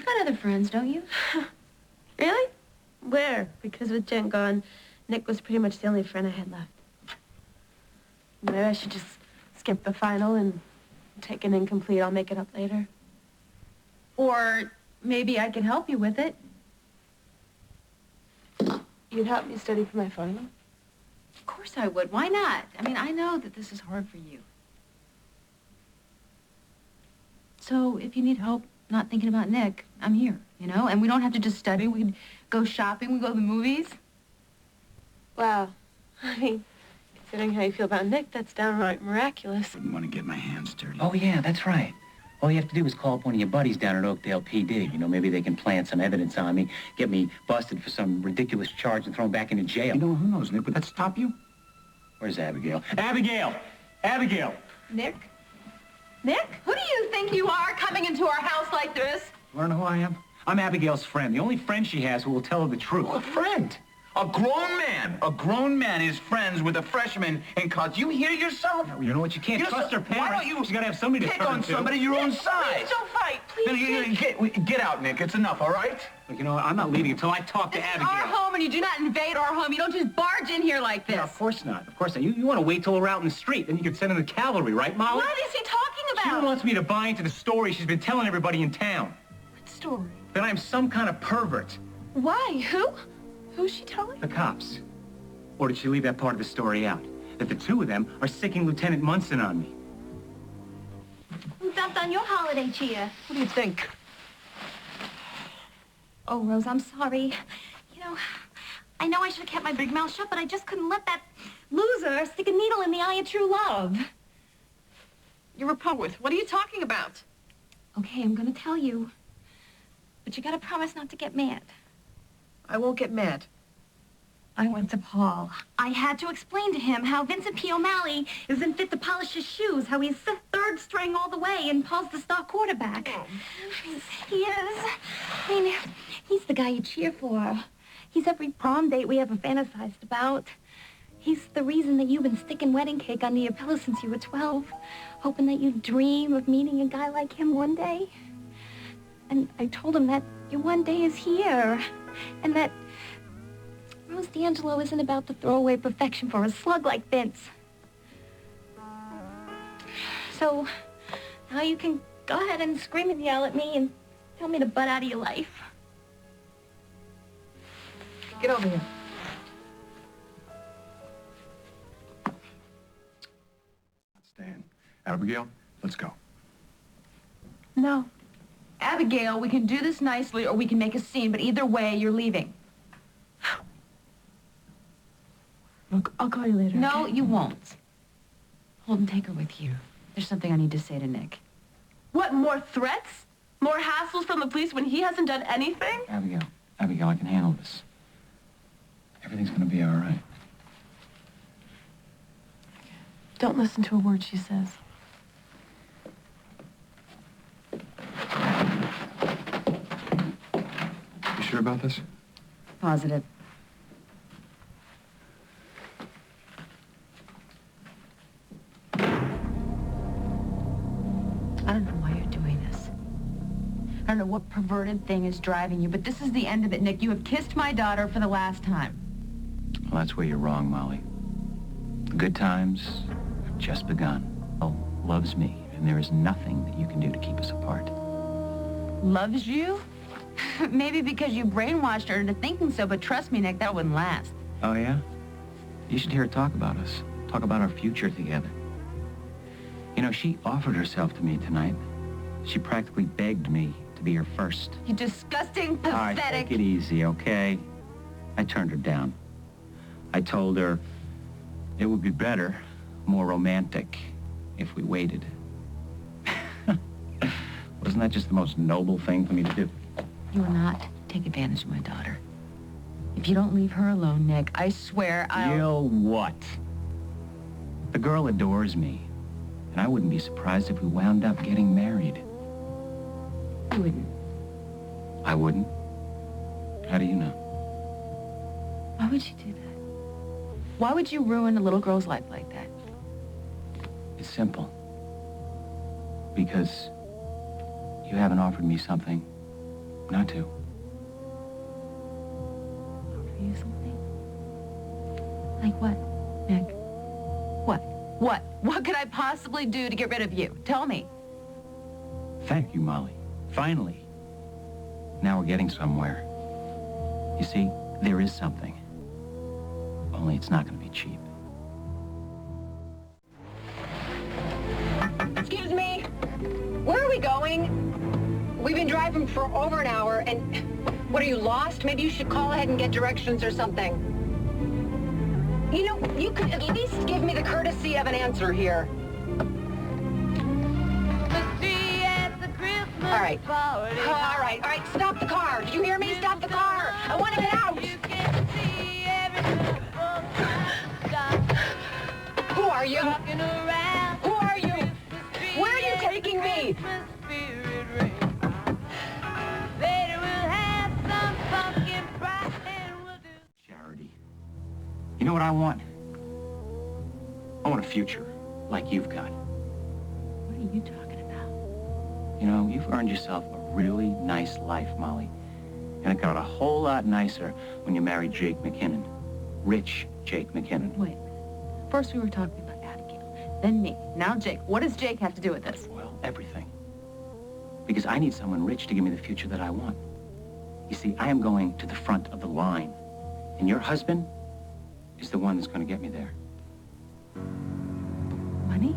got other friends, don't you? Really? Where? Because with Jen gone, Nick was pretty much the only friend I had left. Maybe I should just skip the final and take an incomplete. I'll make it up later. Or maybe I can help you with it. You'd help me study for my final? Of course I would. Why not? I mean, I know that this is hard for you. So if you need help not thinking about Nick, I'm here, you know? And we don't have to just study. We can go shopping. We go to the movies. Wow. I mean, considering how you feel about Nick, that's downright miraculous. Wouldn't want to get my hands dirty. Oh, yeah, that's right. All you have to do is call up one of your buddies down at Oakdale PD. You know, maybe they can plant some evidence on me, get me busted for some ridiculous charge and throw me back into jail. You know, who knows, Nick? Would that stop you? Where's Abigail? Abigail! Abigail! Nick? Nick? Who do you think you are coming into our house like this? You want to know who I am? I'm Abigail's friend, the only friend she has who will tell her the truth. A friend. A grown man is friends with a freshman in college. You hear yourself? You know what? You can't trust her parents. Why don't you She's got to have somebody to pick turn on to. somebody your own size? Please don't fight. Please. Get out, Nick. It's enough, all right? Look, you know what? I'm not leaving until I talk to This is Abigail. our home, and you do not invade our home. You don't just barge in here like this. No, of course not. Of course not. You want to wait till we're out in the street, then you can send in the cavalry, right, Molly? What is he talking She about? wants me to buy into the story she's been telling everybody in town. What story? That I'm some kind of pervert. Why? Who? Who's she telling? The cops. Or did she leave that part of the story out? That the two of them are sicking Lieutenant Munson on me. Who dumped on your holiday cheer? What do you think? Oh, Rose, I'm sorry. You know, I know I should have kept my big mouth shut, but I just couldn't let that loser stick a needle in the eye of true love. You're a poet. What are you talking about? Okay, I'm gonna tell you. But you gotta promise not to get mad. I won't get mad. I went to Paul. I had to explain to him how Vincent P. O'Malley isn't fit to polish his shoes, how he's the third string all the way, and Paul's the star quarterback. He is. I mean, he's the guy you cheer for. He's every prom date we ever fantasized about. He's the reason that you've been sticking wedding cake under your pillow since you were 12, hoping that you dream of meeting a guy like him one day. And I told him that your one day is here, and that Rose D'Angelo isn't about to throw away perfection for a slug like Vince. So, now you can go ahead and scream and yell at me and tell me to butt out of your life. Get over here. Stan. Abigail, let's go. No. Abigail, we can do this nicely or we can make a scene, but either way, you're leaving. Look, I'll call you later. No, okay? you won't. Holden, take her with you. There's something I need to say to Nick. What, more threats? More hassles from the police when he hasn't done anything? Abigail, I can handle this. Everything's gonna be all right. Don't listen to a word she says. You sure about this? Positive. I don't know why you're doing this. I don't know what perverted thing is driving you, but this is the end of it, Nick. You have kissed my daughter for the last time. Well, that's where you're wrong, Molly. The good times have just begun. Oh, loves me, and there is nothing that you can do to keep us apart. Loves you? Maybe because you brainwashed her into thinking so, but trust me, Nick, that wouldn't last. Oh, yeah? You should hear her talk about us. Talk about our future together. You know, she offered herself to me tonight. She practically begged me to be her first. You disgusting, All right, pathetic... take it easy, okay? I turned her down. I told her it would be better, more romantic, if we waited. Wasn't that just the most noble thing for me to do? You will not take advantage of my daughter. If you don't leave her alone, Nick, I swear I'll... You'll what? The girl adores me, and I wouldn't be surprised if we wound up getting married. You wouldn't. I wouldn't. How do you know? Why would you do that? Why would you ruin a little girl's life like that? It's simple. Because you haven't offered me something not to. Offer you something? Like what, Nick? What? What? What could I possibly do to get rid of you? Tell me. Thank you, Molly. Finally. Now we're getting somewhere. You see, there is something. Only it's not going to be cheap. Excuse me, where are we going? We've been driving for over an hour, and what, are you lost? Maybe you should call ahead and get directions or something. You know, you could at least give me the courtesy of an answer here. All right, stop the car. Did you hear me? Stop the car. I want to get out. Who are you? Who are you? Where are you taking me? Charity. You know what I want? I want a future like you've got. What are you talking about? You know, you've earned yourself a really nice life, Molly. And it got a whole lot nicer when you married Jake McKinnon. Rich Jake McKinnon. Wait. First we were talking about Abigail, then me, now Jake. What does Jake have to do with this? Well, everything. Because I need someone rich to give me the future that I want. You see, I am going to the front of the line. And your husband is the one that's going to get me there. Money?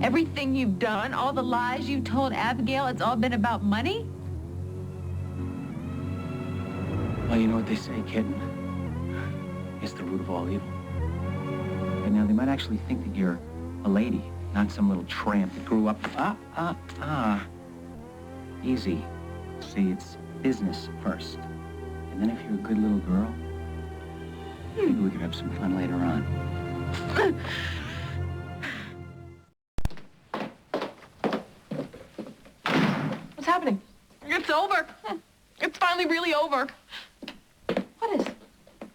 Everything you've done, all the lies you've told Abigail, it's all been about money? Well, you know what they say, kitten? It's the root of all evil. And now they might actually think that you're a lady, not some little tramp that grew up... Easy. See, it's business first. And then if you're a good little girl, maybe we could have some fun later on. What's happening? It's over. It's finally really over. What is?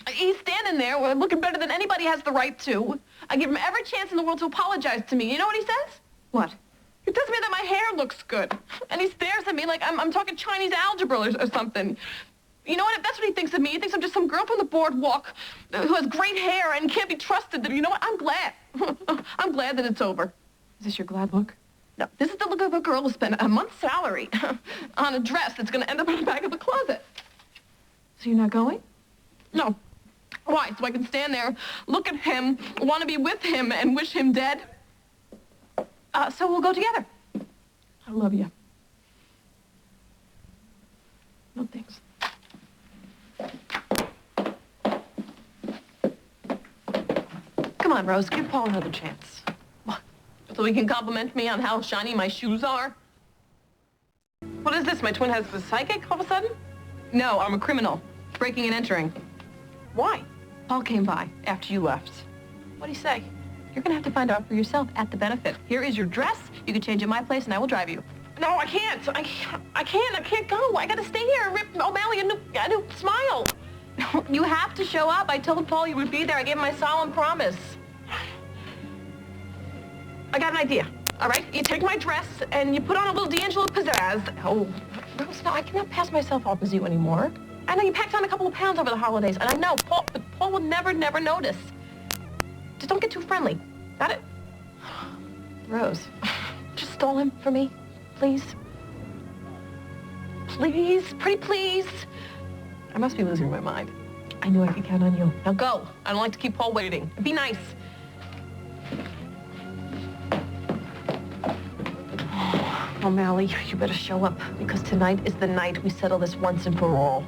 He's standing there looking better than anybody has the right to. I give him every chance in the world to apologize to me. You know what he says? What? He tells me that my hair looks good. And he stares at me like I'm talking Chinese algebra or something. You know what? If that's what he thinks of me, he thinks I'm just some girl from the boardwalk who has great hair and can't be trusted. You know what? I'm glad. I'm glad that it's over. Is this your glad look? No, this is the look of a girl who spent a month's salary on a dress that's going to end up in the back of the closet. So you're not going? No. Why? So I can stand there, look at him, want to be with him, and wish him dead? So we'll go together. I love you. No thanks. Come on, Rose, give Paul another chance. So he can compliment me on how shiny my shoes are? What is this? My twin has the psychic all of a sudden? No, I'm a criminal. Breaking and entering. Why? Paul came by after you left. What'd he say? You're gonna have to find out for yourself at the benefit. Here is your dress. You can change at my place and I will drive you. No, I can't. I can't go. I gotta stay here and rip O'Malley a new smile. You have to show up. I told Paul you would be there. I gave him my solemn promise. I got an idea, all right? You take my dress and you put on a little D'Angelo pizzazz. Oh, Rose, no, I cannot pass myself off as you anymore. I know you packed on a couple of pounds over the holidays, and I know Paul will never notice. Just don't get too friendly. Got it? Rose, just stole him for me, please. Please, pretty please. I must be losing my mind. I knew I could count on you. Now go. I don't like to keep Paul waiting. Be nice. O'Malley, you better show up, because tonight is the night we settle this once and for all.